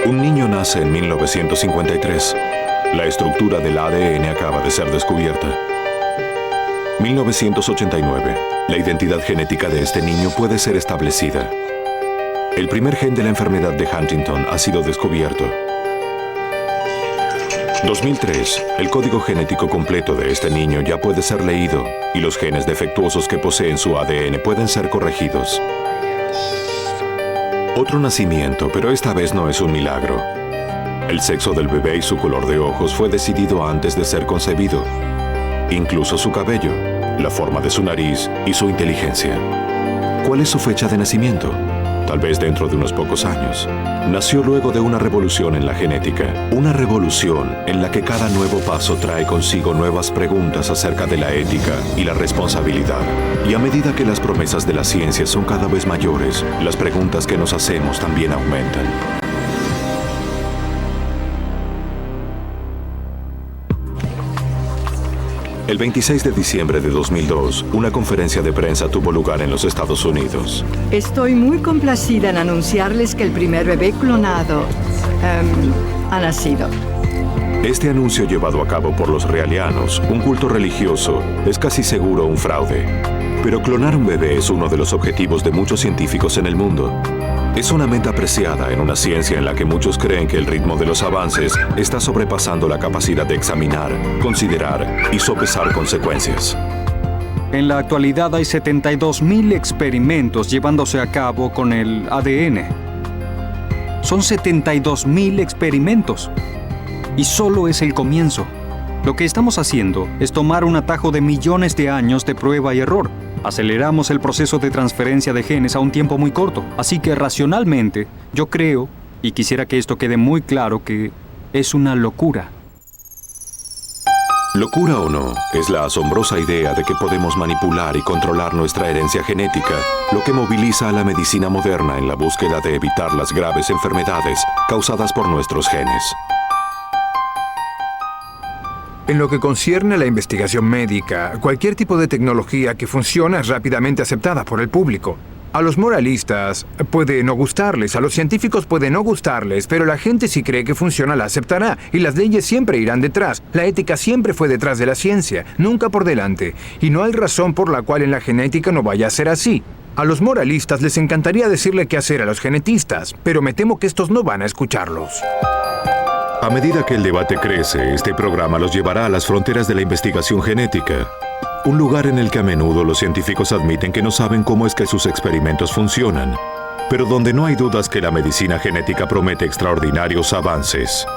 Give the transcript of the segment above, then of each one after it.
Un niño nace en 1953. La estructura del ADN acaba de ser descubierta. 1989. La identidad genética de este niño puede ser establecida. El primer gen de la enfermedad de Huntington ha sido descubierto. 2003. El código genético completo de este niño ya puede ser leído y los genes defectuosos que poseen su ADN pueden ser corregidos. Otro nacimiento, pero esta vez no es un milagro. El sexo del bebé y su color de ojos fue decidido antes de ser concebido. Incluso su cabello, la forma de su nariz y su inteligencia. ¿Cuál es su fecha de nacimiento? Tal vez dentro de unos pocos años. Nació luego de una revolución en la genética. Una revolución en la que cada nuevo paso trae consigo nuevas preguntas acerca de la ética y la responsabilidad. Y a medida que las promesas de la ciencia son cada vez mayores, las preguntas que nos hacemos también aumentan. El 26 de diciembre de 2002, una conferencia de prensa tuvo lugar en los Estados Unidos. Estoy muy complacida en anunciarles que el primer bebé clonado ha nacido. Este anuncio llevado a cabo por los realianos, un culto religioso, es casi seguro un fraude. Pero clonar un bebé es uno de los objetivos de muchos científicos en el mundo. Es una meta apreciada en una ciencia en la que muchos creen que el ritmo de los avances está sobrepasando la capacidad de examinar, considerar y sopesar consecuencias. En la actualidad hay 72.000 experimentos llevándose a cabo con el ADN. Son 72.000 experimentos. Y solo es el comienzo. Lo que estamos haciendo es tomar un atajo de millones de años de prueba y error. Aceleramos el proceso de transferencia de genes a un tiempo muy corto. Así que racionalmente, yo creo, y quisiera que esto quede muy claro, que es una locura. Locura o no, es la asombrosa idea de que podemos manipular y controlar nuestra herencia genética, lo que moviliza a la medicina moderna en la búsqueda de evitar las graves enfermedades causadas por nuestros genes. En lo que concierne a la investigación médica, cualquier tipo de tecnología que funciona es rápidamente aceptada por el público. A los moralistas puede no gustarles, a los científicos puede no gustarles, pero la gente si cree que funciona la aceptará y las leyes siempre irán detrás. La ética siempre fue detrás de la ciencia, nunca por delante. Y no hay razón por la cual en la genética no vaya a ser así. A los moralistas les encantaría decirle qué hacer a los genetistas, pero me temo que estos no van a escucharlos. A medida que el debate crece, este programa los llevará a las fronteras de la investigación genética. Un lugar en el que a menudo los científicos admiten que no saben cómo es que sus experimentos funcionan, pero donde no hay dudas que la medicina genética promete extraordinarios avances.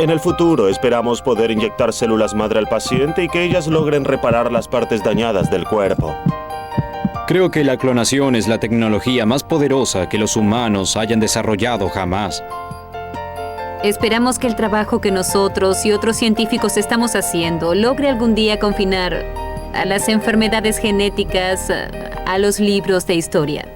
En el futuro esperamos poder inyectar células madre al paciente y que ellas logren reparar las partes dañadas del cuerpo. Creo que la clonación es la tecnología más poderosa que los humanos hayan desarrollado jamás. Esperamos que el trabajo que nosotros y otros científicos estamos haciendo logre algún día confinar a las enfermedades genéticas a los libros de historia.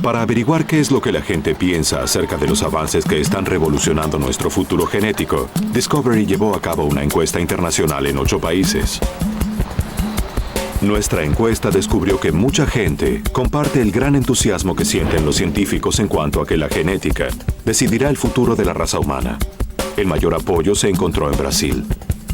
Para averiguar qué es lo que la gente piensa acerca de los avances que están revolucionando nuestro futuro genético, Discovery llevó a cabo una encuesta internacional en 8 países. Nuestra encuesta descubrió que mucha gente comparte el gran entusiasmo que sienten los científicos en cuanto a que la genética decidirá el futuro de la raza humana. El mayor apoyo se encontró en Brasil,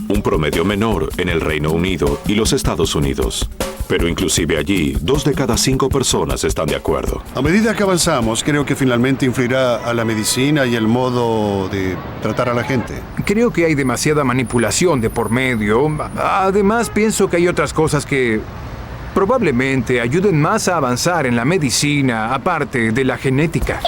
un promedio menor en el Reino Unido y los Estados Unidos. Pero inclusive allí, 2 de cada 5 personas están de acuerdo. A medida que avanzamos, creo que finalmente influirá a la medicina y el modo de tratar a la gente. Creo que hay demasiada manipulación de por medio. Además, pienso que hay otras cosas que probablemente ayuden más a avanzar en la medicina, aparte de la genética.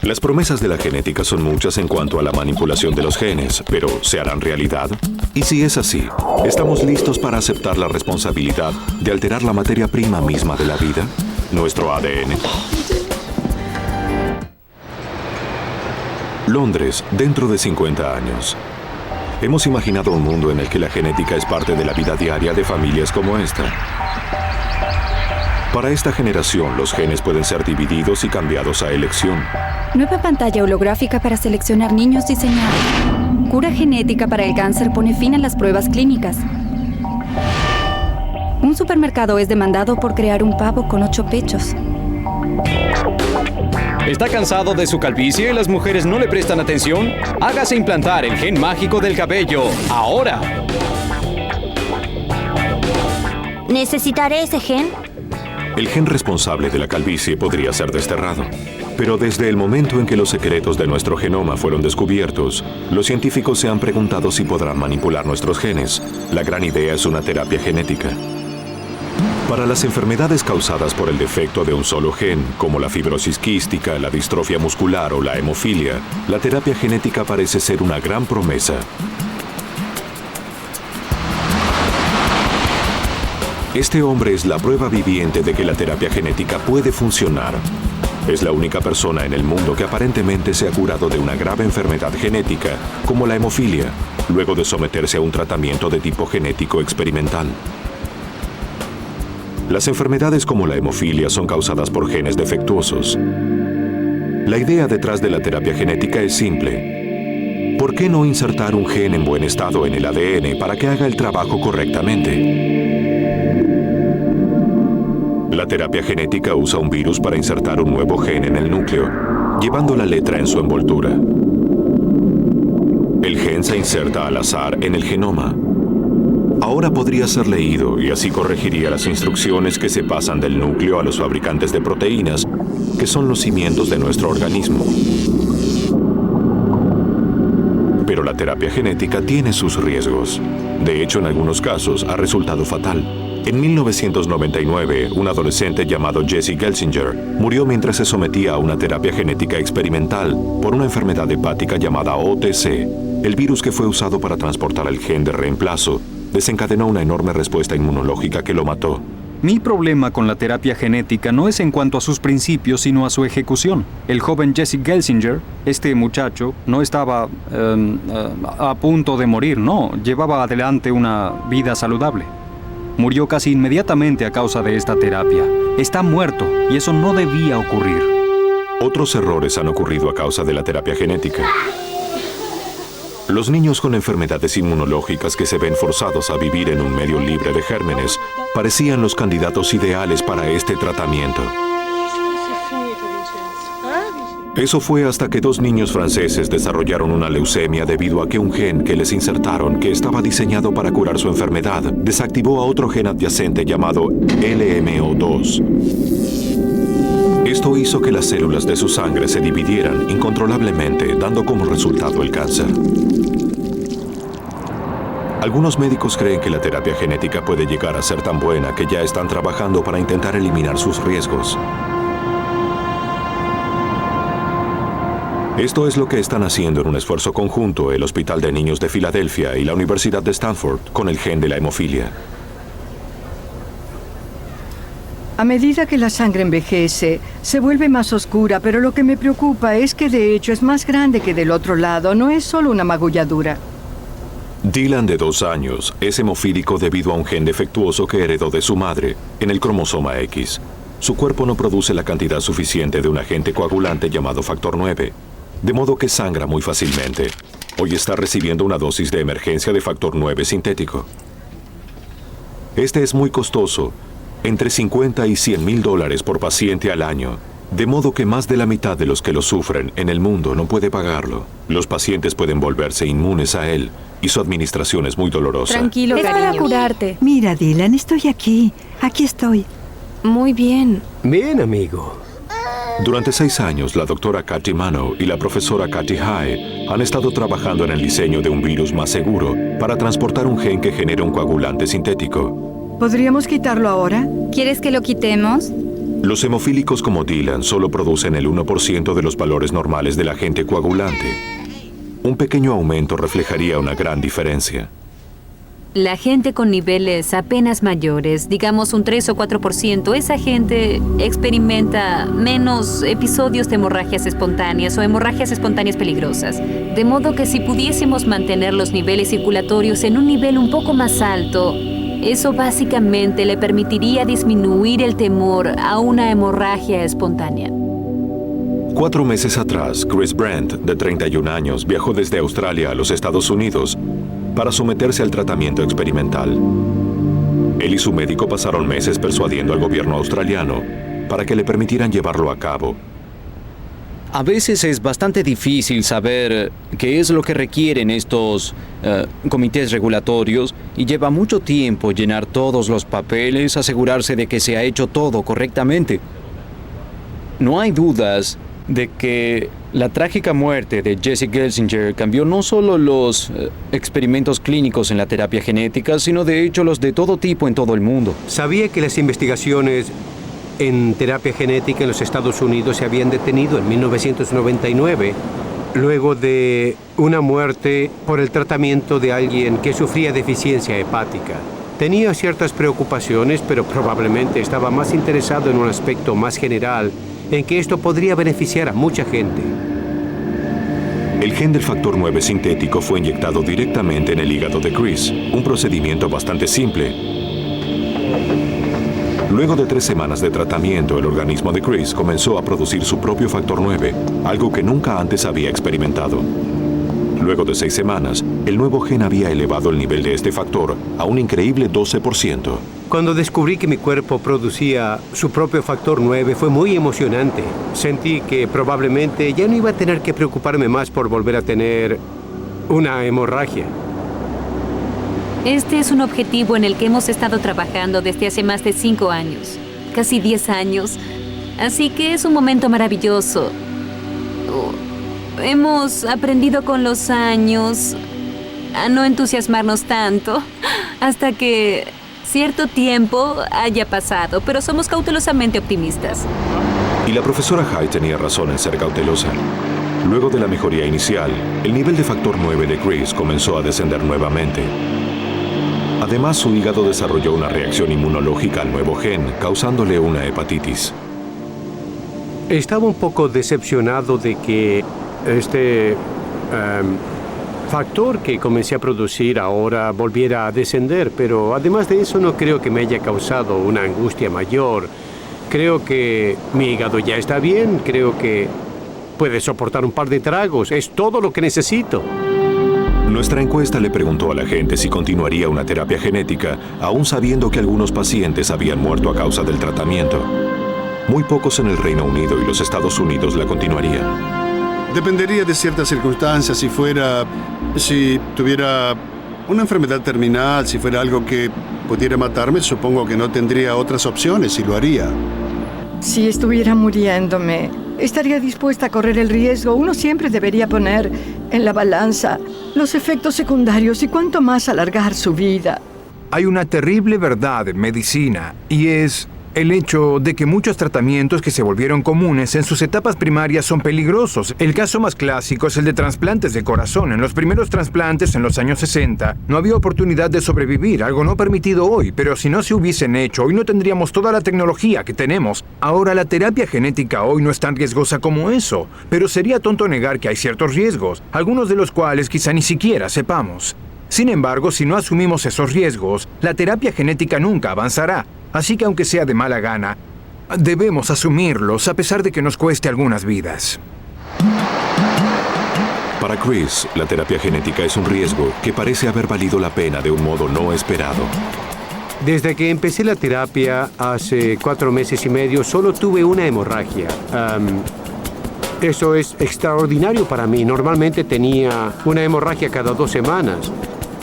Las promesas de la genética son muchas en cuanto a la manipulación de los genes, pero ¿se harán realidad? Y si es así, ¿estamos listos para aceptar la responsabilidad de alterar la materia prima misma de la vida? Nuestro ADN. Londres, dentro de 50 años. Hemos imaginado un mundo en el que la genética es parte de la vida diaria de familias como esta. Para esta generación, los genes pueden ser divididos y cambiados a elección. Nueva pantalla holográfica para seleccionar niños diseñada. Cura genética para el cáncer pone fin a las pruebas clínicas. Un supermercado es demandado por crear un pavo con 8 pechos. ¿Está cansado de su calvicie y las mujeres no le prestan atención? Hágase implantar el gen mágico del cabello, ahora. ¿Necesitaré ese gen? El gen responsable de la calvicie podría ser desterrado. Pero desde el momento en que los secretos de nuestro genoma fueron descubiertos, los científicos se han preguntado si podrán manipular nuestros genes. La gran idea es una terapia genética. Para las enfermedades causadas por el defecto de un solo gen, como la fibrosis quística, la distrofia muscular o la hemofilia, la terapia genética parece ser una gran promesa. Este hombre es la prueba viviente de que la terapia genética puede funcionar. Es la única persona en el mundo que aparentemente se ha curado de una grave enfermedad genética, como la hemofilia, luego de someterse a un tratamiento de tipo genético experimental. Las enfermedades como la hemofilia son causadas por genes defectuosos. La idea detrás de la terapia genética es simple. ¿Por qué no insertar un gen en buen estado en el ADN para que haga el trabajo correctamente? La terapia genética usa un virus para insertar un nuevo gen en el núcleo, llevando la letra en su envoltura. El gen se inserta al azar en el genoma. Ahora podría ser leído y así corregiría las instrucciones que se pasan del núcleo a los fabricantes de proteínas, que son los cimientos de nuestro organismo. Pero la terapia genética tiene sus riesgos. De hecho, en algunos casos ha resultado fatal. En 1999, un adolescente llamado Jesse Gelsinger murió mientras se sometía a una terapia genética experimental por una enfermedad hepática llamada OTC. El virus que fue usado para transportar el gen de reemplazo desencadenó una enorme respuesta inmunológica que lo mató. Mi problema con la terapia genética no es en cuanto a sus principios, sino a su ejecución. El joven Jesse Gelsinger, este muchacho, no estaba a punto de morir, no. Llevaba adelante una vida saludable. Murió casi inmediatamente a causa de esta terapia. Está muerto y eso no debía ocurrir. Otros errores han ocurrido a causa de la terapia genética. Los niños con enfermedades inmunológicas que se ven forzados a vivir en un medio libre de gérmenes parecían los candidatos ideales para este tratamiento. Eso fue hasta que 2 niños franceses desarrollaron una leucemia debido a que un gen que les insertaron, que estaba diseñado para curar su enfermedad, desactivó a otro gen adyacente llamado LMO2. Esto hizo que las células de su sangre se dividieran incontrolablemente, dando como resultado el cáncer. Algunos médicos creen que la terapia genética puede llegar a ser tan buena que ya están trabajando para intentar eliminar sus riesgos. Esto es lo que están haciendo en un esfuerzo conjunto el Hospital de Niños de Filadelfia y la Universidad de Stanford con el gen de la hemofilia. A medida que la sangre envejece, se vuelve más oscura, pero lo que me preocupa es que de hecho es más grande que del otro lado, no es solo una magulladura. Dylan, de 2 años, es hemofílico debido a un gen defectuoso que heredó de su madre, en el cromosoma X. Su cuerpo no produce la cantidad suficiente de un agente coagulante llamado factor 9, de modo que sangra muy fácilmente. Hoy está recibiendo una dosis de emergencia de factor 9 sintético. Este es muy costoso, entre $50 y $100,000 por paciente al año, de modo que más de la mitad de los que lo sufren en el mundo no puede pagarlo. Los pacientes pueden volverse inmunes a él y su administración es muy dolorosa. Tranquilo, Es cariño. para curarte. Mira, Dylan, estoy aquí. Aquí estoy. Muy bien. Bien, amigo. Durante 6 años, la doctora Kathy Mano y la profesora Kathy Hai han estado trabajando en el diseño de un virus más seguro para transportar un gen que genera un coagulante sintético. ¿Podríamos quitarlo ahora? ¿Quieres que lo quitemos? Los hemofílicos como Dylan solo producen el 1% de los valores normales del agente coagulante. Un pequeño aumento reflejaría una gran diferencia. La gente con niveles apenas mayores, digamos un 3 o 4%, esa gente experimenta menos episodios de hemorragias espontáneas o hemorragias espontáneas peligrosas. De modo que si pudiésemos mantener los niveles circulatorios en un nivel un poco más alto, eso básicamente le permitiría disminuir el temor a una hemorragia espontánea. 4 meses atrás, Chris Brandt, de 31 años, viajó desde Australia a los Estados Unidos para someterse al tratamiento experimental. Él y su médico pasaron meses persuadiendo al gobierno australiano para que le permitieran llevarlo a cabo. A veces es bastante difícil saber qué es lo que requieren estos comités regulatorios y lleva mucho tiempo llenar todos los papeles, asegurarse de que se ha hecho todo correctamente. No hay dudas de que la trágica muerte de Jesse Gelsinger cambió no solo los experimentos clínicos en la terapia genética, sino de hecho los de todo tipo en todo el mundo. Sabía que las investigaciones en terapia genética en los Estados Unidos se habían detenido en 1999, luego de una muerte por el tratamiento de alguien que sufría deficiencia hepática. Tenía ciertas preocupaciones, pero probablemente estaba más interesado en un aspecto más general, en que esto podría beneficiar a mucha gente. El gen del factor 9 sintético fue inyectado directamente en el hígado de Chris, un procedimiento bastante simple. Luego de 3 semanas de tratamiento, el organismo de Chris comenzó a producir su propio factor 9, algo que nunca antes había experimentado. Luego de 6 semanas, el nuevo gen había elevado el nivel de este factor a un increíble 12%. Cuando descubrí que mi cuerpo producía su propio factor 9 fue muy emocionante. Sentí que probablemente ya no iba a tener que preocuparme más por volver a tener una hemorragia. Este es un objetivo en el que hemos estado trabajando desde hace más de 5 años, casi 10 años. Así que es un momento maravilloso. Hemos aprendido con los años a no entusiasmarnos tanto hasta que cierto tiempo haya pasado, pero somos cautelosamente optimistas. Y la profesora Hyde tenía razón en ser cautelosa. Luego de la mejoría inicial, el nivel de factor 9 de Chris comenzó a descender nuevamente. Además, su hígado desarrolló una reacción inmunológica al nuevo gen, causándole una hepatitis. Estaba un poco decepcionado de que este factor que comencé a producir ahora volviera a descender, pero además de eso no creo que me haya causado una angustia mayor. Creo que mi hígado ya está bien, creo que puede soportar un par de tragos, es todo lo que necesito. Nuestra encuesta le preguntó a la gente si continuaría una terapia genética, aún sabiendo que algunos pacientes habían muerto a causa del tratamiento. Muy pocos en el Reino Unido y los Estados Unidos la continuarían. Dependería de ciertas circunstancias, si tuviera una enfermedad terminal, si fuera algo que pudiera matarme, supongo que no tendría otras opciones y lo haría. Si estuviera muriéndome, estaría dispuesta a correr el riesgo. Uno siempre debería poner en la balanza los efectos secundarios y cuánto más alargar su vida. Hay una terrible verdad en medicina y es el hecho de que muchos tratamientos que se volvieron comunes en sus etapas primarias son peligrosos. El caso más clásico es el de trasplantes de corazón. En los primeros trasplantes en los años 60 no había oportunidad de sobrevivir, algo no permitido hoy, pero si no se hubiesen hecho, hoy no tendríamos toda la tecnología que tenemos. Ahora, la terapia genética hoy no es tan riesgosa como eso, pero sería tonto negar que hay ciertos riesgos, algunos de los cuales quizá ni siquiera sepamos. Sin embargo, si no asumimos esos riesgos, la terapia genética nunca avanzará. Así que aunque sea de mala gana, debemos asumirlos a pesar de que nos cueste algunas vidas. Para Chris, la terapia genética es un riesgo que parece haber valido la pena de un modo no esperado. Desde que empecé la terapia hace 4 meses y medio, solo tuve una hemorragia. Eso es extraordinario para mí. Normalmente tenía una hemorragia cada 2 semanas.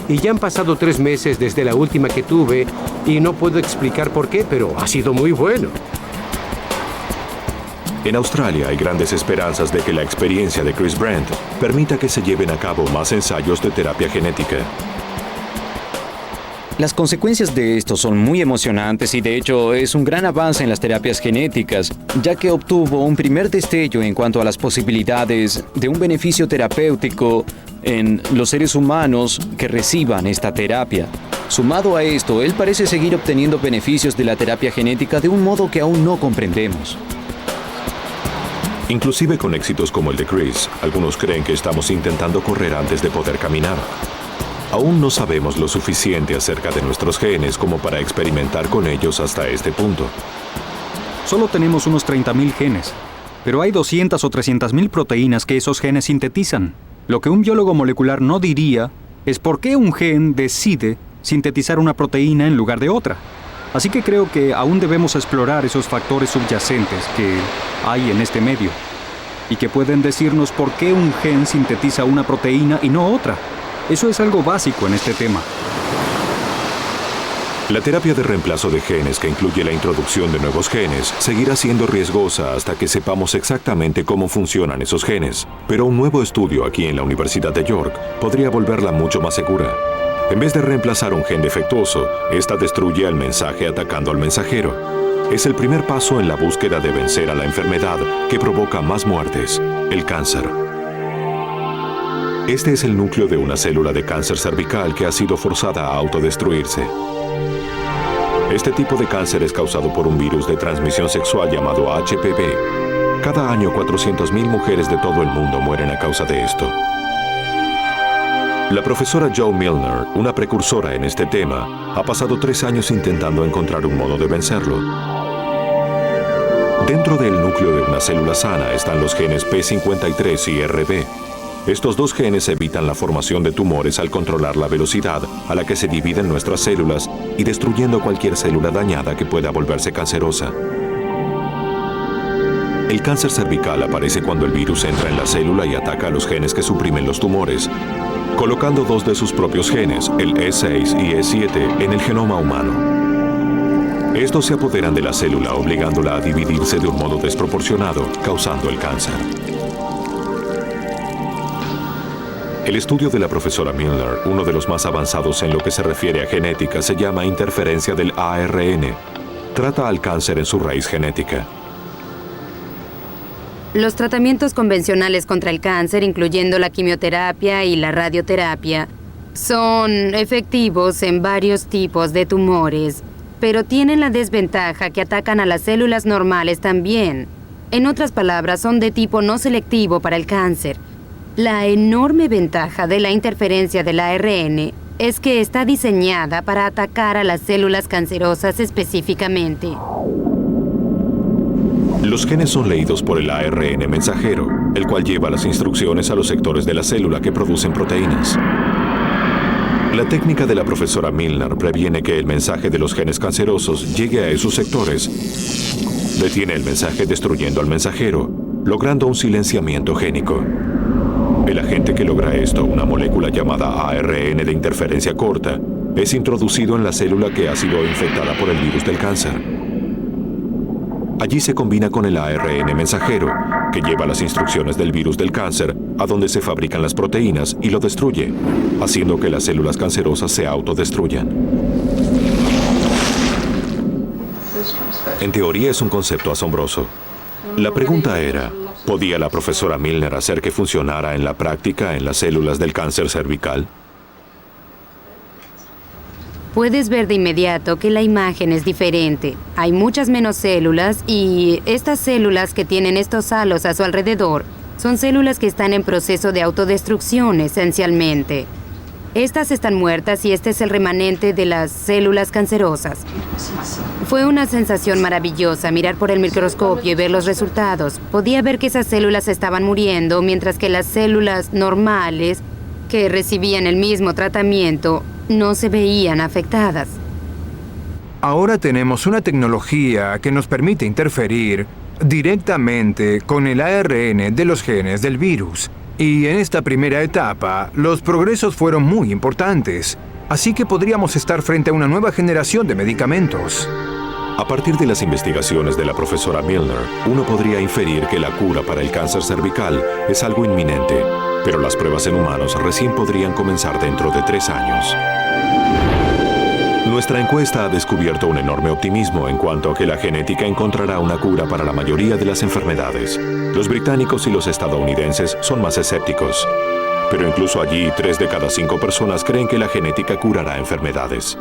Y ya han pasado 3 meses desde la última que tuve y no puedo explicar por qué, pero ha sido muy bueno. En Australia hay grandes esperanzas de que la experiencia de Chris Brandt permita que se lleven a cabo más ensayos de terapia genética. Las consecuencias de esto son muy emocionantes y de hecho es un gran avance en las terapias genéticas, ya que obtuvo un primer destello en cuanto a las posibilidades de un beneficio terapéutico en los seres humanos que reciban esta terapia. Sumado a esto, él parece seguir obteniendo beneficios de la terapia genética de un modo que aún no comprendemos. Inclusive con éxitos como el de Chris, algunos creen que estamos intentando correr antes de poder caminar. Aún no sabemos lo suficiente acerca de nuestros genes como para experimentar con ellos hasta este punto. Solo tenemos unos 30.000 genes, pero hay 200 o 300.000 proteínas que esos genes sintetizan. Lo que un biólogo molecular no diría es por qué un gen decide sintetizar una proteína en lugar de otra. Así que creo que aún debemos explorar esos factores subyacentes que hay en este medio. y que pueden decirnos por qué un gen sintetiza una proteína y no otra. Eso es algo básico en este tema. La terapia de reemplazo de genes, que incluye la introducción de nuevos genes, seguirá siendo riesgosa hasta que sepamos exactamente cómo funcionan esos genes. Pero un nuevo estudio aquí en la Universidad de York podría volverla mucho más segura. En vez de reemplazar un gen defectuoso, esta destruye el mensaje atacando al mensajero. Es el primer paso en la búsqueda de vencer a la enfermedad que provoca más muertes, el cáncer. Este es el núcleo de una célula de cáncer cervical que ha sido forzada a autodestruirse. Este tipo de cáncer es causado por un virus de transmisión sexual llamado HPV. Cada año 400.000 mujeres de todo el mundo mueren a causa de esto. La profesora Jo Milner, una precursora en este tema, ha pasado 3 años intentando encontrar un modo de vencerlo. Dentro del núcleo de una célula sana están los genes P53 y RB. Estos 2 genes evitan la formación de tumores al controlar la velocidad a la que se dividen nuestras células y destruyendo cualquier célula dañada que pueda volverse cancerosa. El cáncer cervical aparece cuando el virus entra en la célula y ataca a los genes que suprimen los tumores, colocando 2 de sus propios genes, el E6 y E7, en el genoma humano. Estos se apoderan de la célula, obligándola a dividirse de un modo desproporcionado, causando el cáncer. El estudio de la profesora Milner, uno de los más avanzados en lo que se refiere a genética, se llama interferencia del ARN. Trata al cáncer en su raíz genética. Los tratamientos convencionales contra el cáncer, incluyendo la quimioterapia y la radioterapia, son efectivos en varios tipos de tumores, pero tienen la desventaja que atacan a las células normales también. En otras palabras, son de tipo no selectivo para el cáncer. La enorme ventaja de la interferencia del ARN es que está diseñada para atacar a las células cancerosas específicamente. Los genes son leídos por el ARN mensajero, el cual lleva las instrucciones a los sectores de la célula que producen proteínas. La técnica de la profesora Milner previene que el mensaje de los genes cancerosos llegue a esos sectores. Detiene el mensaje destruyendo al mensajero, logrando un silenciamiento génico. El agente que logra esto, una molécula llamada ARN de interferencia corta, es introducido en la célula que ha sido infectada por el virus del cáncer. Allí se combina con el ARN mensajero, que lleva las instrucciones del virus del cáncer a donde se fabrican las proteínas y lo destruye, haciendo que las células cancerosas se autodestruyan. En teoría es un concepto asombroso. La pregunta era, ¿podía la profesora Milner hacer que funcionara en la práctica en las células del cáncer cervical? Puedes ver de inmediato que la imagen es diferente. Hay muchas menos células y estas células que tienen estos halos a su alrededor son células que están en proceso de autodestrucción esencialmente. Estas están muertas y este es el remanente de las células cancerosas. Fue una sensación maravillosa mirar por el microscopio y ver los resultados. Podía ver que esas células estaban muriendo, mientras que las células normales, que recibían el mismo tratamiento, no se veían afectadas. Ahora tenemos una tecnología que nos permite interferir directamente con el ARN de los genes del virus. Y en esta primera etapa, los progresos fueron muy importantes. Así que podríamos estar frente a una nueva generación de medicamentos. A partir de las investigaciones de la profesora Milner, uno podría inferir que la cura para el cáncer cervical es algo inminente, pero las pruebas en humanos recién podrían comenzar dentro de 3 años. Nuestra encuesta ha descubierto un enorme optimismo en cuanto a que la genética encontrará una cura para la mayoría de las enfermedades. Los británicos y los estadounidenses son más escépticos, pero incluso allí 3 de cada 5 personas creen que la genética curará enfermedades.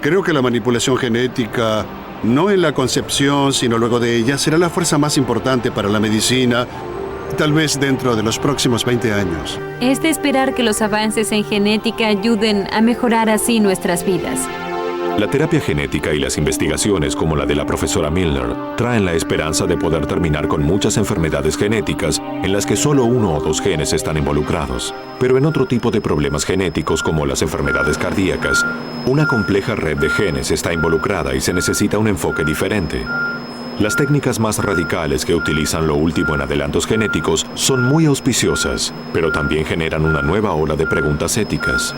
Creo que la manipulación genética, no en la concepción, sino luego de ella, será la fuerza más importante para la medicina, tal vez dentro de los próximos 20 años. Es de esperar que los avances en genética ayuden a mejorar así nuestras vidas. La terapia genética y las investigaciones como la de la profesora Milner traen la esperanza de poder terminar con muchas enfermedades genéticas en las que solo 1 o 2 genes están involucrados. Pero en otro tipo de problemas genéticos como las enfermedades cardíacas, una compleja red de genes está involucrada y se necesita un enfoque diferente. Las técnicas más radicales que utilizan lo último en adelantos genéticos son muy auspiciosas, pero también generan una nueva ola de preguntas éticas.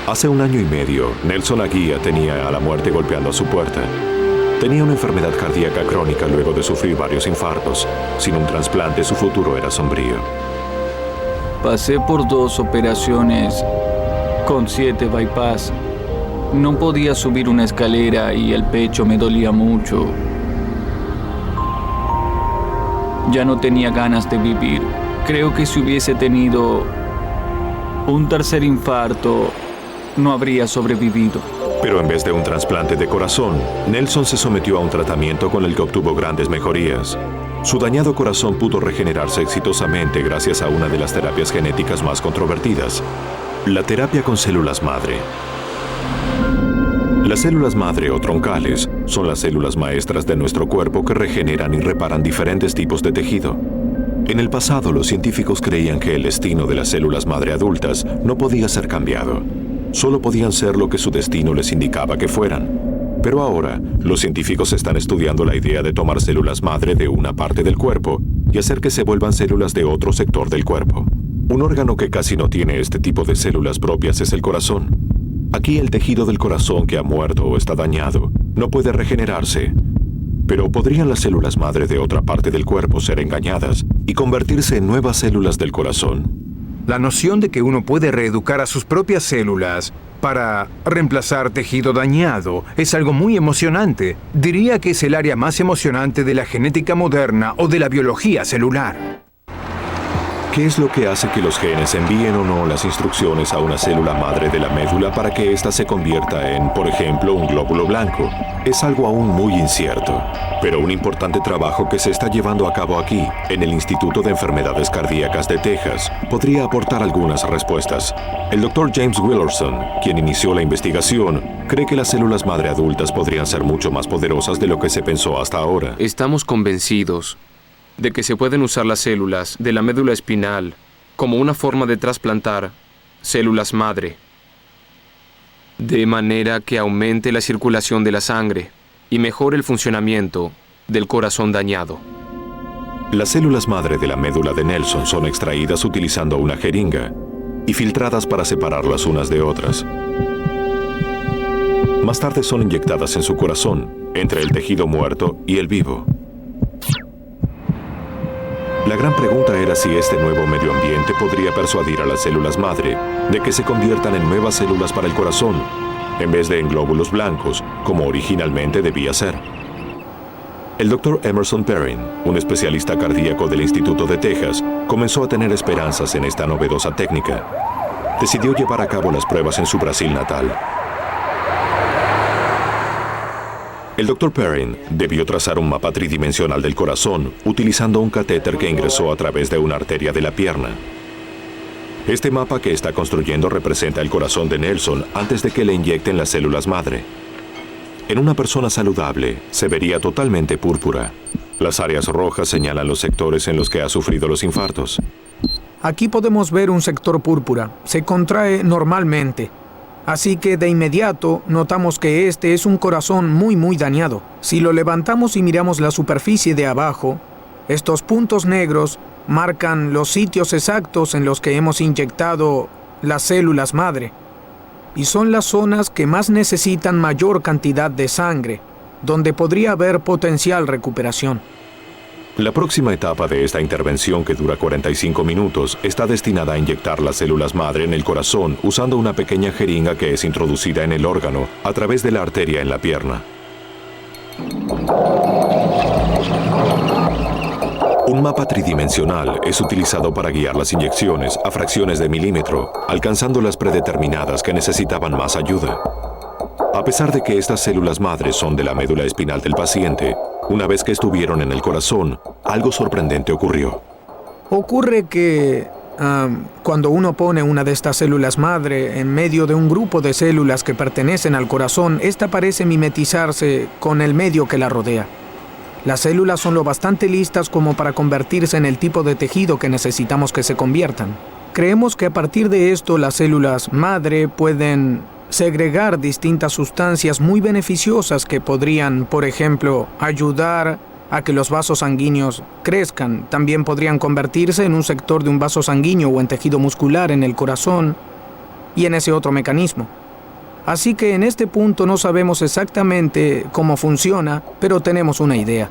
Hace 1 año y medio, Nelson Aguía tenía a la muerte golpeando a su puerta. Tenía una enfermedad cardíaca crónica luego de sufrir varios infartos. Sin un trasplante, su futuro era sombrío. Pasé por 2 operaciones con 7 bypass. No podía subir una escalera y el pecho me dolía mucho. Ya no tenía ganas de vivir. Creo que si hubiese tenido un 3er infarto, no habría sobrevivido. Pero en vez de un trasplante de corazón, Nelson se sometió a un tratamiento con el que obtuvo grandes mejorías. Su dañado corazón pudo regenerarse exitosamente gracias a una de las terapias genéticas más controvertidas, la terapia con células madre. Las células madre o troncales son las células maestras de nuestro cuerpo que regeneran y reparan diferentes tipos de tejido. En el pasado, los científicos creían que el destino de las células madre adultas no podía ser cambiado. Solo podían ser lo que su destino les indicaba que fueran. Pero ahora, los científicos están estudiando la idea de tomar células madre de una parte del cuerpo y hacer que se vuelvan células de otro sector del cuerpo. Un órgano que casi no tiene este tipo de células propias es el corazón. Aquí el tejido del corazón que ha muerto o está dañado no puede regenerarse. Pero ¿podrían las células madre de otra parte del cuerpo ser engañadas y convertirse en nuevas células del corazón? La noción de que uno puede reeducar a sus propias células para reemplazar tejido dañado es algo muy emocionante. Diría que es el área más emocionante de la genética moderna o de la biología celular. ¿Qué es lo que hace que los genes envíen o no las instrucciones a una célula madre de la médula para que ésta se convierta en, por ejemplo, un glóbulo blanco? Es algo aún muy incierto. Pero un importante trabajo que se está llevando a cabo aquí, en el Instituto de Enfermedades Cardíacas de Texas, podría aportar algunas respuestas. El Dr. James Willerson, quien inició la investigación, cree que las células madre adultas podrían ser mucho más poderosas de lo que se pensó hasta ahora. Estamos convencidos de que se pueden usar las células de la médula espinal como una forma de trasplantar células madre, de manera que aumente la circulación de la sangre y mejore el funcionamiento del corazón dañado. Las células madre de la médula de Nelson son extraídas utilizando una jeringa y filtradas para separarlas unas de otras. Más tarde son inyectadas en su corazón, entre el tejido muerto y el vivo. La gran pregunta era si este nuevo medio ambiente podría persuadir a las células madre de que se conviertan en nuevas células para el corazón, en vez de en glóbulos blancos, como originalmente debía ser. El Dr. Emerson Perrin, un especialista cardíaco del Instituto de Texas, comenzó a tener esperanzas en esta novedosa técnica. Decidió llevar a cabo las pruebas en su Brasil natal. El Dr. Perrin debió trazar un mapa tridimensional del corazón utilizando un catéter que ingresó a través de una arteria de la pierna. Este mapa que está construyendo representa el corazón de Nelson antes de que le inyecten las células madre. En una persona saludable se vería totalmente púrpura. Las áreas rojas señalan los sectores en los que ha sufrido los infartos. Aquí podemos ver un sector púrpura. Se contrae normalmente. Así que de inmediato notamos que este es un corazón muy dañado. Si lo levantamos y miramos la superficie de abajo, estos puntos negros marcan los sitios exactos en los que hemos inyectado las células madre. Y son las zonas que más necesitan mayor cantidad de sangre, donde podría haber potencial recuperación. La próxima etapa de esta intervención, que dura 45 minutos, está destinada a inyectar las células madre en el corazón usando una pequeña jeringa que es introducida en el órgano a través de la arteria en la pierna. Un mapa tridimensional es utilizado para guiar las inyecciones a fracciones de milímetro, alcanzando las predeterminadas que necesitaban más ayuda. A pesar de que estas células madres son de la médula espinal del paciente, una vez que estuvieron en el corazón, algo sorprendente ocurrió. Ocurre que cuando uno pone una de estas células madre en medio de un grupo de células que pertenecen al corazón, esta parece mimetizarse con el medio que la rodea. Las células son lo bastante listas como para convertirse en el tipo de tejido que necesitamos que se conviertan. Creemos que a partir de esto las células madre pueden segregar distintas sustancias muy beneficiosas que podrían, por ejemplo, ayudar a que los vasos sanguíneos crezcan. También podrían convertirse en un sector de un vaso sanguíneo o en tejido muscular en el corazón y en ese otro mecanismo. Así que en este punto no sabemos exactamente cómo funciona, pero tenemos una idea.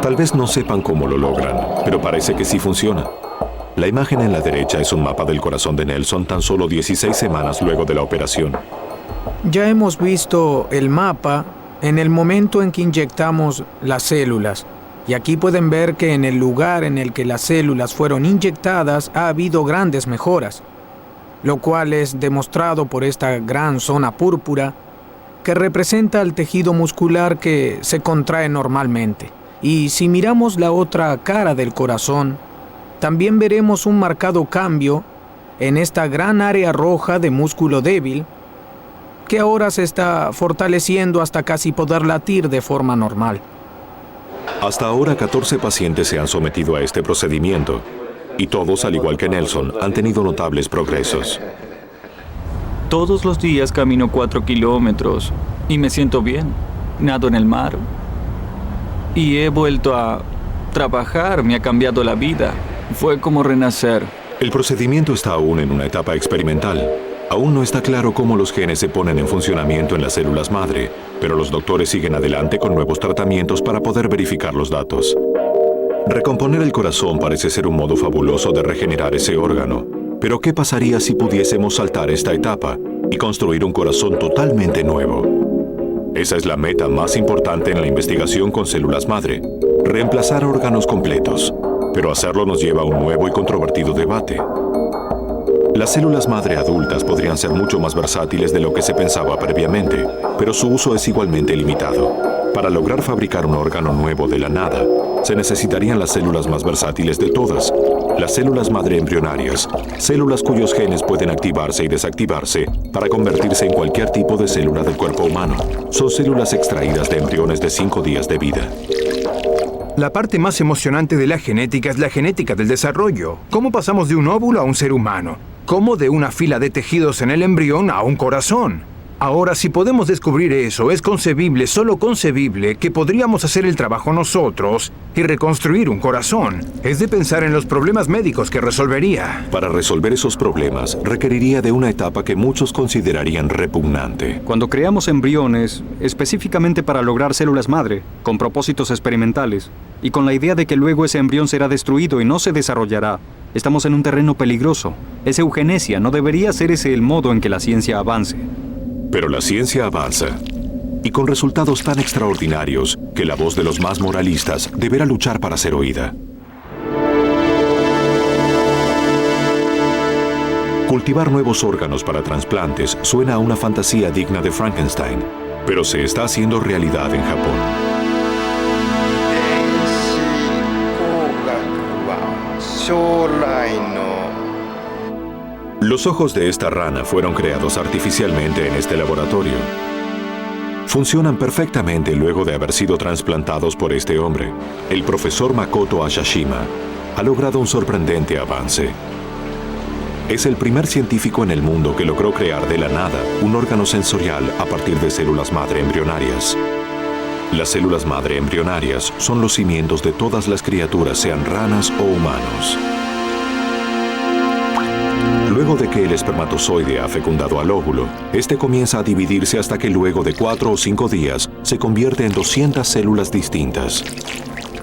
Tal vez no sepan cómo lo logran, pero parece que sí funciona. La imagen en la derecha es un mapa del corazón de Nelson tan solo 16 semanas luego de la operación. Ya hemos visto el mapa en el momento en que inyectamos las células. Y aquí pueden ver que en el lugar en el que las células fueron inyectadas ha habido grandes mejoras, lo cual es demostrado por esta gran zona púrpura que representa el tejido muscular que se contrae normalmente. Y si miramos la otra cara del corazón, también veremos un marcado cambio en esta gran área roja de músculo débil que ahora se está fortaleciendo hasta casi poder latir de forma normal. Hasta ahora 14 pacientes se han sometido a este procedimiento y todos, al igual que Nelson, han tenido notables progresos. Todos los días camino 4 kilómetros y me siento bien. Nado en el mar. Y he vuelto a trabajar, me ha cambiado la vida. Fue como renacer. El procedimiento está aún en una etapa experimental. Aún no está claro cómo los genes se ponen en funcionamiento en las células madre, pero los doctores siguen adelante con nuevos tratamientos para poder verificar los datos. Recomponer el corazón parece ser un modo fabuloso de regenerar ese órgano. Pero ¿qué pasaría si pudiésemos saltar esta etapa y construir un corazón totalmente nuevo? Esa es la meta más importante en la investigación con células madre: reemplazar órganos completos. Pero hacerlo nos lleva a un nuevo y controvertido debate. Las células madre adultas podrían ser mucho más versátiles de lo que se pensaba previamente, pero su uso es igualmente limitado. Para lograr fabricar un órgano nuevo de la nada, se necesitarían las células más versátiles de todas, las células madre embrionarias, células cuyos genes pueden activarse y desactivarse para convertirse en cualquier tipo de célula del cuerpo humano. Son células extraídas de embriones de 5 días de vida. La parte más emocionante de la genética es la genética del desarrollo. ¿Cómo pasamos de un óvulo a un ser humano? ¿Cómo de una fila de tejidos en el embrión a un corazón? Ahora, si podemos descubrir eso, es concebible, solo concebible, que podríamos hacer el trabajo nosotros y reconstruir un corazón. Es de pensar en los problemas médicos que resolvería. Para resolver esos problemas, requeriría de una etapa que muchos considerarían repugnante. Cuando creamos embriones, específicamente para lograr células madre, con propósitos experimentales, y con la idea de que luego ese embrión será destruido y no se desarrollará, estamos en un terreno peligroso. Es eugenesia, no debería ser ese el modo en que la ciencia avance. Pero la ciencia avanza, y con resultados tan extraordinarios que la voz de los más moralistas deberá luchar para ser oída. Cultivar nuevos órganos para trasplantes suena a una fantasía digna de Frankenstein, pero se está haciendo realidad en Japón. Los ojos de esta rana fueron creados artificialmente en este laboratorio. Funcionan perfectamente luego de haber sido trasplantados por este hombre. El profesor Makoto Asashima ha logrado un sorprendente avance. Es el primer científico en el mundo que logró crear de la nada un órgano sensorial a partir de células madre embrionarias. Las células madre embrionarias son los cimientos de todas las criaturas, sean ranas o humanos. Luego de que el espermatozoide ha fecundado al óvulo, este comienza a dividirse hasta que luego de 4 o 5 días se convierte en 200 células distintas.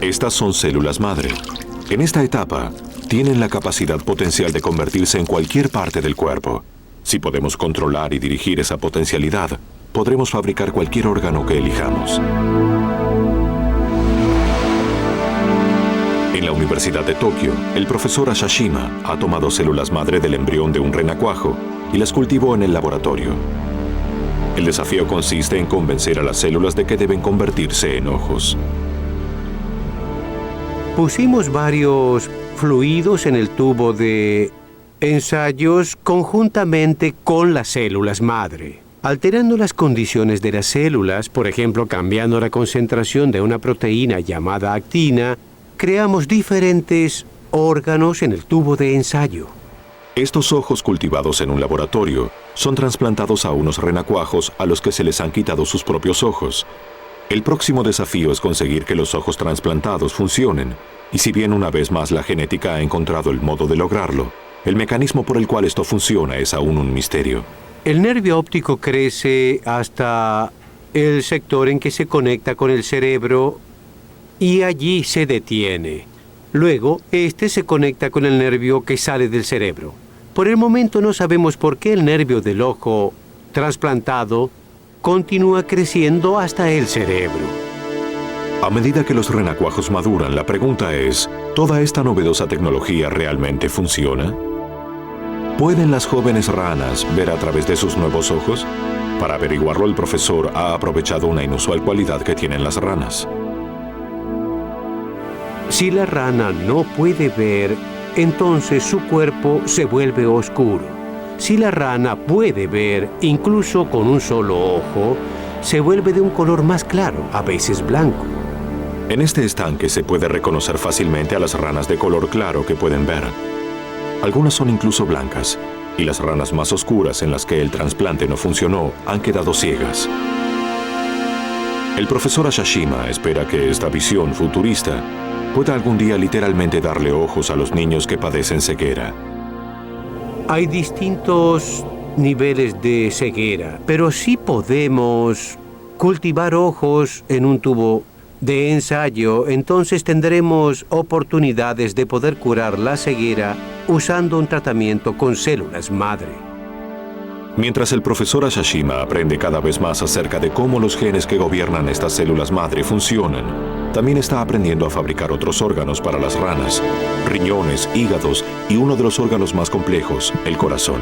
Estas son células madre. En esta etapa, tienen la capacidad potencial de convertirse en cualquier parte del cuerpo. Si podemos controlar y dirigir esa potencialidad, podremos fabricar cualquier órgano que elijamos. En la Universidad de Tokio, el profesor Asashima ha tomado células madre del embrión de un renacuajo y las cultivó en el laboratorio. El desafío consiste en convencer a las células de que deben convertirse en ojos. Pusimos varios fluidos en el tubo de ensayos conjuntamente con las células madre, alterando las condiciones de las células, por ejemplo, cambiando la concentración de una proteína llamada actina. Creamos diferentes órganos en el tubo de ensayo. Estos ojos cultivados en un laboratorio son trasplantados a unos renacuajos a los que se les han quitado sus propios ojos. El próximo desafío es conseguir que los ojos trasplantados funcionen, y si bien una vez más la genética ha encontrado el modo de lograrlo, el mecanismo por el cual esto funciona es aún un misterio. El nervio óptico crece hasta el sector en que se conecta con el cerebro y allí se detiene. Luego, este se conecta con el nervio que sale del cerebro. Por el momento no sabemos por qué el nervio del ojo trasplantado continúa creciendo hasta el cerebro. A medida que los renacuajos maduran, la pregunta es, ¿toda esta novedosa tecnología realmente funciona? ¿Pueden las jóvenes ranas ver a través de sus nuevos ojos? Para averiguarlo, el profesor ha aprovechado una inusual cualidad que tienen las ranas. Si la rana no puede ver, entonces su cuerpo se vuelve oscuro. Si la rana puede ver, incluso con un solo ojo, se vuelve de un color más claro, a veces blanco. En este estanque se puede reconocer fácilmente a las ranas de color claro que pueden ver. Algunas son incluso blancas, y las ranas más oscuras en las que el trasplante no funcionó han quedado ciegas. El profesor Ashashima espera que esta visión futurista pueda algún día literalmente darle ojos a los niños que padecen ceguera. Hay distintos niveles de ceguera, pero sí podemos cultivar ojos en un tubo de ensayo, entonces tendremos oportunidades de poder curar la ceguera usando un tratamiento con células madre. Mientras el profesor Ashashima aprende cada vez más acerca de cómo los genes que gobiernan estas células madre funcionan, también está aprendiendo a fabricar otros órganos para las ranas, riñones, hígados y uno de los órganos más complejos, el corazón.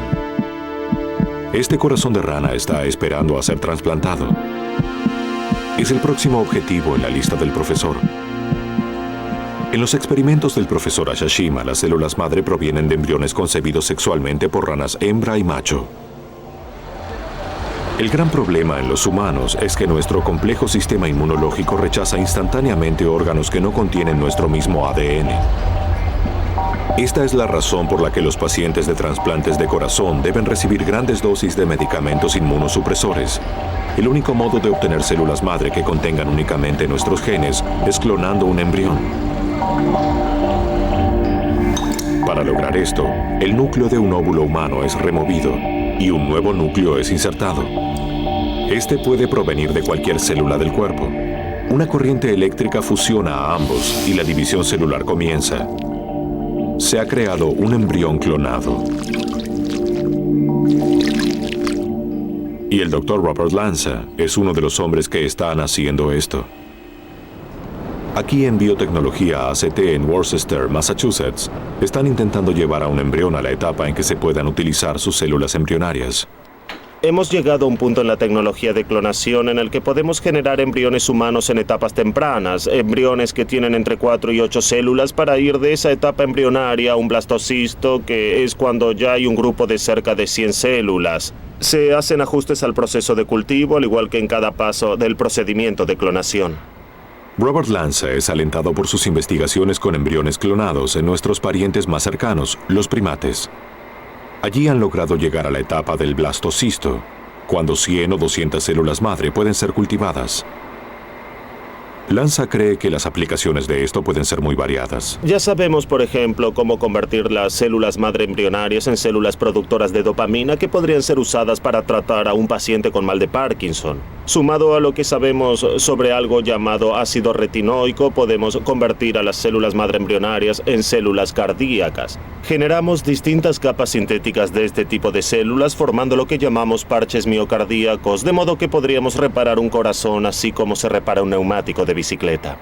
Este corazón de rana está esperando a ser trasplantado. Es el próximo objetivo en la lista del profesor. En los experimentos del profesor Ashashima, las células madre provienen de embriones concebidos sexualmente por ranas hembra y macho. El gran problema en los humanos es que nuestro complejo sistema inmunológico rechaza instantáneamente órganos que no contienen nuestro mismo ADN. Esta es la razón por la que los pacientes de trasplantes de corazón deben recibir grandes dosis de medicamentos inmunosupresores. El único modo de obtener células madre que contengan únicamente nuestros genes es clonando un embrión. Para lograr esto, el núcleo de un óvulo humano es removido y un nuevo núcleo es insertado. Este puede provenir de cualquier célula del cuerpo. Una corriente eléctrica fusiona a ambos y la división celular comienza. Se ha creado un embrión clonado. Y el Dr. Robert Lanza es uno de los hombres que están haciendo esto. Aquí en Biotecnología ACT en Worcester, Massachusetts, están intentando llevar a un embrión a la etapa en que se puedan utilizar sus células embrionarias. Hemos llegado a un punto en la tecnología de clonación en el que podemos generar embriones humanos en etapas tempranas, embriones que tienen entre 4 y 8 células para ir de esa etapa embrionaria a un blastocisto, que es cuando ya hay un grupo de cerca de 100 células. Se hacen ajustes al proceso de cultivo, al igual que en cada paso del procedimiento de clonación. Robert Lanza es alentado por sus investigaciones con embriones clonados en nuestros parientes más cercanos, los primates. Allí han logrado llegar a la etapa del blastocisto, cuando 100 o 200 células madre pueden ser cultivadas. Lanza cree que las aplicaciones de esto pueden ser muy variadas. Ya sabemos, por ejemplo, cómo convertir las células madre embrionarias en células productoras de dopamina que podrían ser usadas para tratar a un paciente con mal de Parkinson. Sumado a lo que sabemos sobre algo llamado ácido retinoico, podemos convertir a las células madre embrionarias en células cardíacas. Generamos distintas capas sintéticas de este tipo de células, formando lo que llamamos parches miocardíacos, de modo que podríamos reparar un corazón así como se repara un neumático de bicicleta.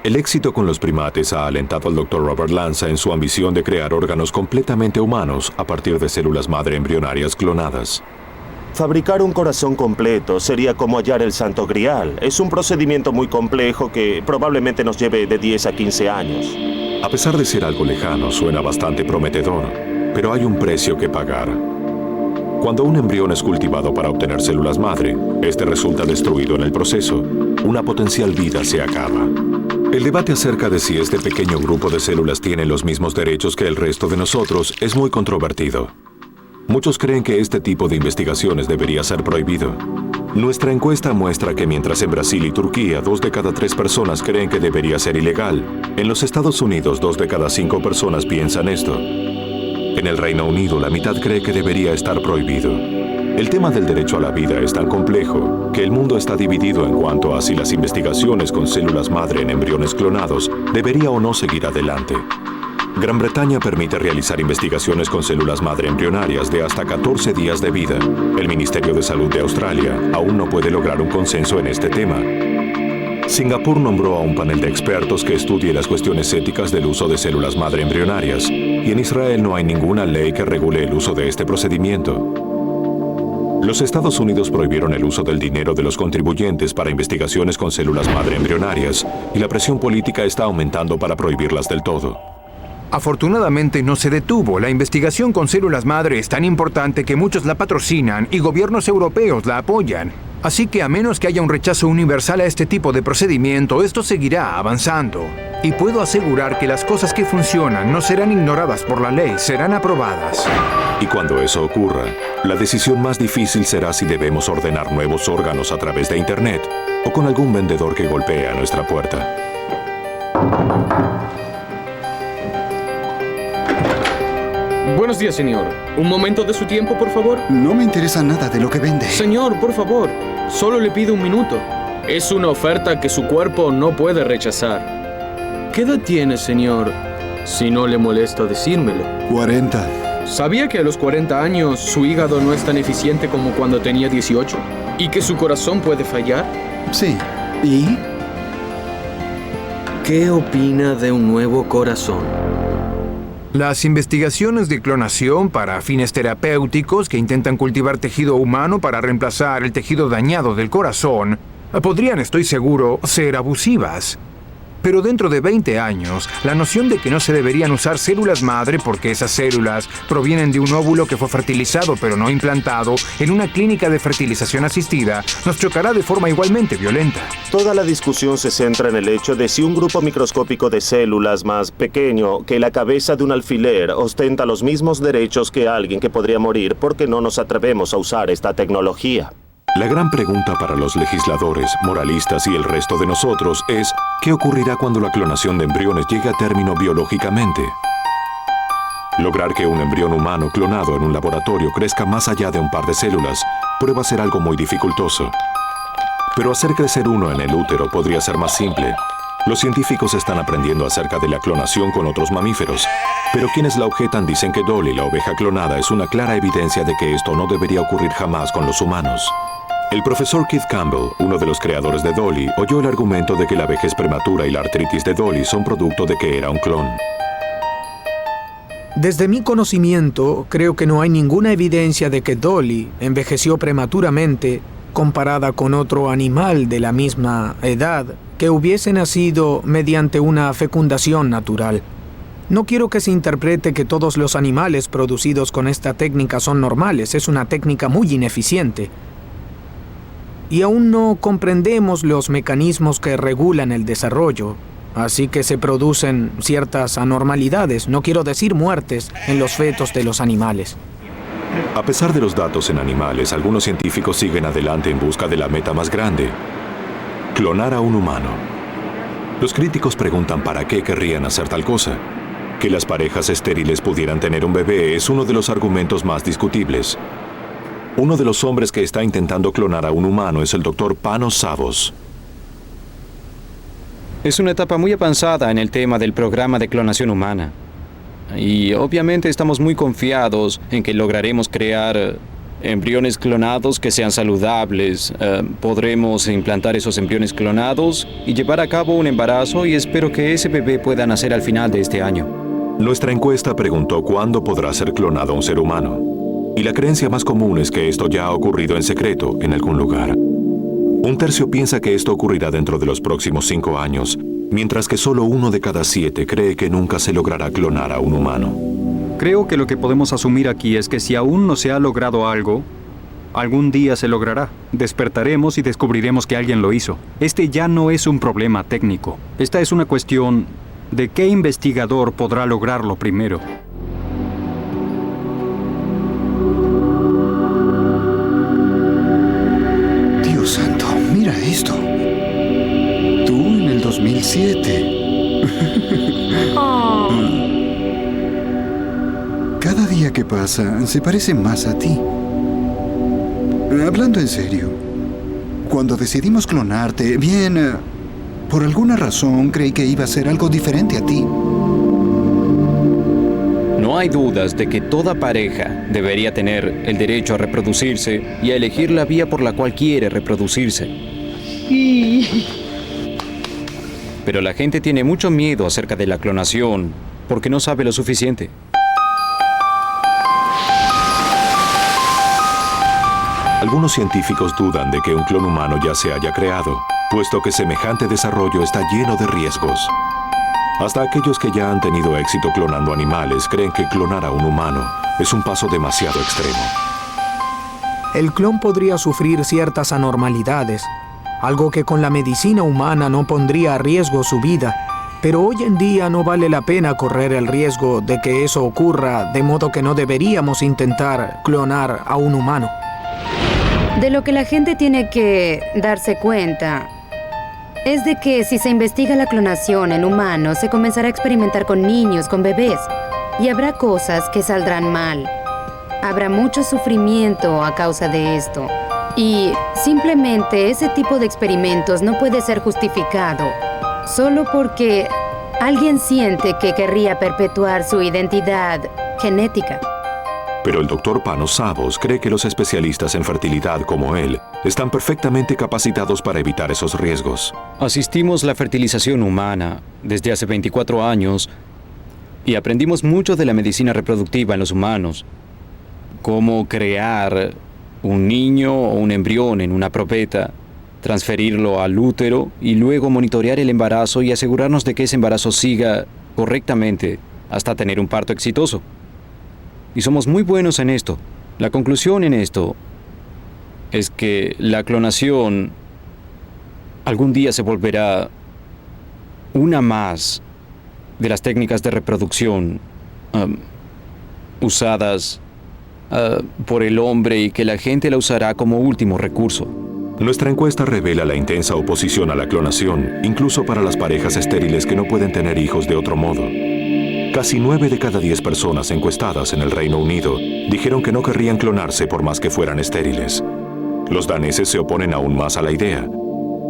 El éxito con los primates ha alentado al Dr. Robert Lanza en su ambición de crear órganos completamente humanos a partir de células madre embrionarias clonadas. Fabricar un corazón completo sería como hallar el Santo Grial. Es un procedimiento muy complejo que probablemente nos lleve de 10 a 15 años. A pesar de ser algo lejano, suena bastante prometedor, pero hay un precio que pagar. Cuando un embrión es cultivado para obtener células madre, este resulta destruido en el proceso. Una potencial vida se acaba. El debate acerca de si este pequeño grupo de células tiene los mismos derechos que el resto de nosotros es muy controvertido. Muchos creen que este tipo de investigaciones debería ser prohibido. Nuestra encuesta muestra que mientras en Brasil y Turquía 2 de cada 3 personas creen que debería ser ilegal, en los Estados Unidos 2 de cada 5 personas piensan esto. En el Reino Unido la mitad cree que debería estar prohibido. El tema del derecho a la vida es tan complejo que el mundo está dividido en cuanto a si las investigaciones con células madre en embriones clonados debería o no seguir adelante. Gran Bretaña permite realizar investigaciones con células madre embrionarias de hasta 14 días de vida. El Ministerio de Salud de Australia aún no puede lograr un consenso en este tema. Singapur nombró a un panel de expertos que estudie las cuestiones éticas del uso de células madre embrionarias, y en Israel no hay ninguna ley que regule el uso de este procedimiento. Los Estados Unidos prohibieron el uso del dinero de los contribuyentes para investigaciones con células madre embrionarias, y la presión política está aumentando para prohibirlas del todo. Afortunadamente no se detuvo. La investigación con células madre es tan importante que muchos la patrocinan y gobiernos europeos la apoyan. Así que a menos que haya un rechazo universal a este tipo de procedimiento, esto seguirá avanzando. Y puedo asegurar que las cosas que funcionan no serán ignoradas por la ley, serán aprobadas. Y cuando eso ocurra, la decisión más difícil será si debemos ordenar nuevos órganos a través de Internet o con algún vendedor que golpee a nuestra puerta. Buenos días, señor. ¿Un momento de su tiempo, por favor? No me interesa nada de lo que vende. Señor, por favor. Solo le pido un minuto. Es una oferta que su cuerpo no puede rechazar. ¿Qué edad tiene, señor? Si no le molesta decírmelo. 40. ¿Sabía que a los 40 años su hígado no es tan eficiente como cuando tenía 18? ¿Y que su corazón puede fallar? Sí. ¿Y? ¿Qué opina de un nuevo corazón? Las investigaciones de clonación para fines terapéuticos que intentan cultivar tejido humano para reemplazar el tejido dañado del corazón podrían, estoy seguro, ser abusivas. Pero dentro de 20 años, la noción de que no se deberían usar células madre porque esas células provienen de un óvulo que fue fertilizado pero no implantado en una clínica de fertilización asistida nos chocará de forma igualmente violenta. Toda la discusión se centra en el hecho de si un grupo microscópico de células más pequeño que la cabeza de un alfiler ostenta los mismos derechos que alguien que podría morir porque no nos atrevemos a usar esta tecnología. La gran pregunta para los legisladores, moralistas y el resto de nosotros es ¿qué ocurrirá cuando la clonación de embriones llegue a término biológicamente? Lograr que un embrión humano clonado en un laboratorio crezca más allá de un par de células prueba ser algo muy dificultoso. Pero hacer crecer uno en el útero podría ser más simple. Los científicos están aprendiendo acerca de la clonación con otros mamíferos, pero quienes la objetan dicen que Dolly, la oveja clonada, es una clara evidencia de que esto no debería ocurrir jamás con los humanos. El profesor Keith Campbell, uno de los creadores de Dolly, oyó el argumento de que la vejez prematura y la artritis de Dolly son producto de que era un clon. Desde mi conocimiento, creo que no hay ninguna evidencia de que Dolly envejeció prematuramente comparada con otro animal de la misma edad que hubiese nacido mediante una fecundación natural. No quiero que se interprete que todos los animales producidos con esta técnica son normales, es una técnica muy ineficiente. Y aún no comprendemos los mecanismos que regulan el desarrollo, así que se producen ciertas anormalidades, no quiero decir muertes, en los fetos de los animales. A pesar de los datos en animales, algunos científicos siguen adelante en busca de la meta más grande: clonar a un humano. Los críticos preguntan para qué querrían hacer tal cosa. Que las parejas estériles pudieran tener un bebé es uno de los argumentos más discutibles. Uno de los hombres que está intentando clonar a un humano es el Dr. Panos Savos. Es una etapa muy avanzada en el tema del programa de clonación humana. Y obviamente estamos muy confiados en que lograremos crear embriones clonados que sean saludables. Podremos implantar esos embriones clonados y llevar a cabo un embarazo, y espero que ese bebé pueda nacer al final de este año. Nuestra encuesta preguntó cuándo podrá ser clonado un ser humano. Y la creencia más común es que esto ya ha ocurrido en secreto en algún lugar. Un tercio piensa que esto ocurrirá dentro de los próximos 5 años, mientras que solo 1 de cada 7 cree que nunca se logrará clonar a un humano. Creo que lo que podemos asumir aquí es que si aún no se ha logrado algo, algún día se logrará. Despertaremos y descubriremos que alguien lo hizo. Este ya no es un problema técnico. Esta es una cuestión de qué investigador podrá lograrlo primero. Dios santo, mira esto. Tú en el 2007. Cada día que pasa se parece más a ti. Hablando en serio, cuando decidimos clonarte, bien, por alguna razón creí que iba a ser algo diferente a ti. No hay dudas de que toda pareja debería tener el derecho a reproducirse y a elegir la vía por la cual quiere reproducirse. Pero la gente tiene mucho miedo acerca de la clonación porque no sabe lo suficiente. Algunos científicos dudan de que un clon humano ya se haya creado, puesto que semejante desarrollo está lleno de riesgos. Hasta aquellos que ya han tenido éxito clonando animales creen que clonar a un humano es un paso demasiado extremo. El clon podría sufrir ciertas anormalidades, algo que con la medicina humana no pondría a riesgo su vida, pero hoy en día no vale la pena correr el riesgo de que eso ocurra, de modo que no deberíamos intentar clonar a un humano. De lo que la gente tiene que darse cuenta es de que si se investiga la clonación en humanos, se comenzará a experimentar con niños, con bebés, y habrá cosas que saldrán mal. Habrá mucho sufrimiento a causa de esto. Y simplemente ese tipo de experimentos no puede ser justificado solo porque alguien siente que querría perpetuar su identidad genética. Pero el Dr. Panos Savos cree que los especialistas en fertilidad como él están perfectamente capacitados para evitar esos riesgos. Asistimos a la fertilización humana desde hace 24 años y aprendimos mucho de la medicina reproductiva en los humanos. Cómo crear un niño o un embrión en una probeta, transferirlo al útero y luego monitorear el embarazo y asegurarnos de que ese embarazo siga correctamente hasta tener un parto exitoso. Y somos muy buenos en esto. La conclusión en esto es que la clonación algún día se volverá una más de las técnicas de reproducción usadas por el hombre y que la gente la usará como último recurso. Nuestra encuesta revela la intensa oposición a la clonación, incluso para las parejas estériles que no pueden tener hijos de otro modo. Casi 9 de cada 10 personas encuestadas en el Reino Unido dijeron que no querrían clonarse por más que fueran estériles. Los daneses se oponen aún más a la idea,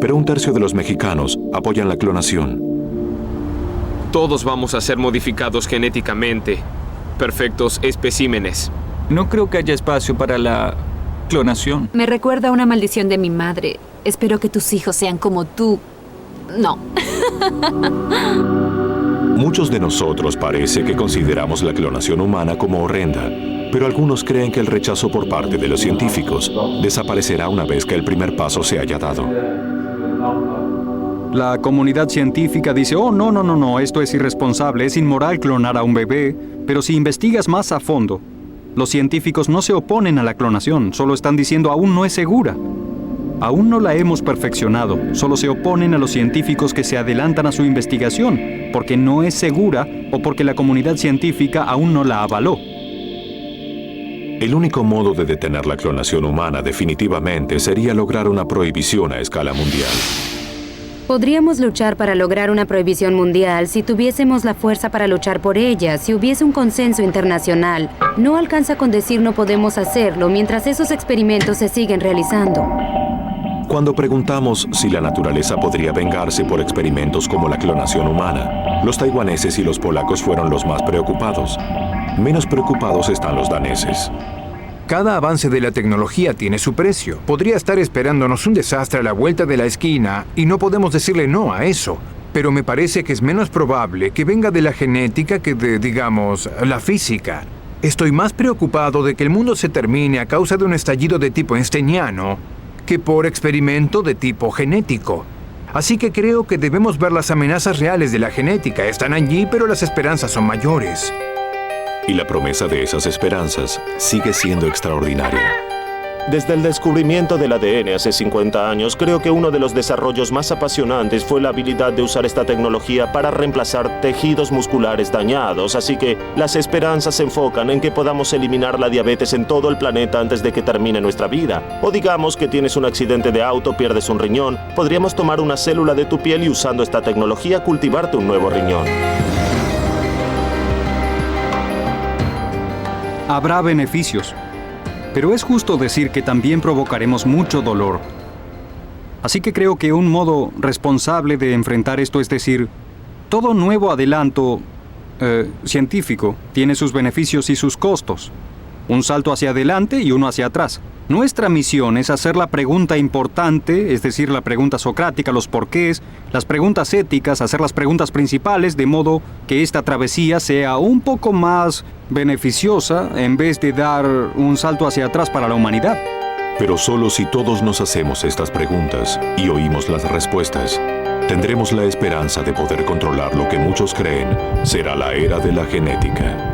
pero 1/3 de los mexicanos apoyan la clonación. Todos vamos a ser modificados genéticamente, perfectos especímenes. No creo que haya espacio para la clonación. Me recuerda a una maldición de mi madre. Espero que tus hijos sean como tú. No. Muchos de nosotros parece que consideramos la clonación humana como horrenda, pero algunos creen que el rechazo por parte de los científicos desaparecerá una vez que el primer paso se haya dado. La comunidad científica dice, oh, no, esto es irresponsable, es inmoral clonar a un bebé, pero si investigas más a fondo, los científicos no se oponen a la clonación, solo están diciendo aún no es segura. Aún no la hemos perfeccionado, solo se oponen a los científicos que se adelantan a su investigación, porque no es segura o porque la comunidad científica aún no la avaló. El único modo de detener la clonación humana definitivamente sería lograr una prohibición a escala mundial. Podríamos luchar para lograr una prohibición mundial si tuviésemos la fuerza para luchar por ella, si hubiese un consenso internacional. No alcanza con decir no podemos hacerlo mientras esos experimentos se siguen realizando. Cuando preguntamos si la naturaleza podría vengarse por experimentos como la clonación humana, los taiwaneses y los polacos fueron los más preocupados. Menos preocupados están los daneses. Cada avance de la tecnología tiene su precio. Podría estar esperándonos un desastre a la vuelta de la esquina y no podemos decirle no a eso. Pero me parece que es menos probable que venga de la genética que de, digamos, la física. Estoy más preocupado de que el mundo se termine a causa de un estallido de tipo einsteiniano que por experimento de tipo genético. Así que creo que debemos ver las amenazas reales de la genética. Están allí, pero las esperanzas son mayores. Y la promesa de esas esperanzas sigue siendo extraordinaria. Desde el descubrimiento del ADN hace 50 años, creo que uno de los desarrollos más apasionantes fue la habilidad de usar esta tecnología para reemplazar tejidos musculares dañados. Así que las esperanzas se enfocan en que podamos eliminar la diabetes en todo el planeta antes de que termine nuestra vida. O digamos que tienes un accidente de auto, pierdes un riñón, podríamos tomar una célula de tu piel y usando esta tecnología cultivarte un nuevo riñón. Habrá beneficios, pero es justo decir que también provocaremos mucho dolor. Así que creo que un modo responsable de enfrentar esto es decir, todo nuevo adelanto científico tiene sus beneficios y sus costos. Un salto hacia adelante y uno hacia atrás. Nuestra misión es hacer la pregunta importante, es decir, la pregunta socrática, los porqués, las preguntas éticas, hacer las preguntas principales, de modo que esta travesía sea un poco más beneficiosa en vez de dar un salto hacia atrás para la humanidad. Pero solo si todos nos hacemos estas preguntas y oímos las respuestas, tendremos la esperanza de poder controlar lo que muchos creen será la era de la genética.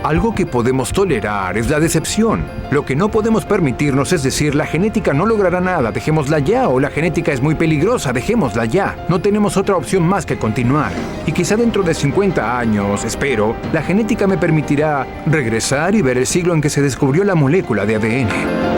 Algo que podemos tolerar es la decepción. Lo que no podemos permitirnos es decir, la genética no logrará nada, dejémosla ya, o la genética es muy peligrosa, dejémosla ya. No tenemos otra opción más que continuar. Y quizá dentro de 50 años, espero, la genética me permitirá regresar y ver el siglo en que se descubrió la molécula de ADN.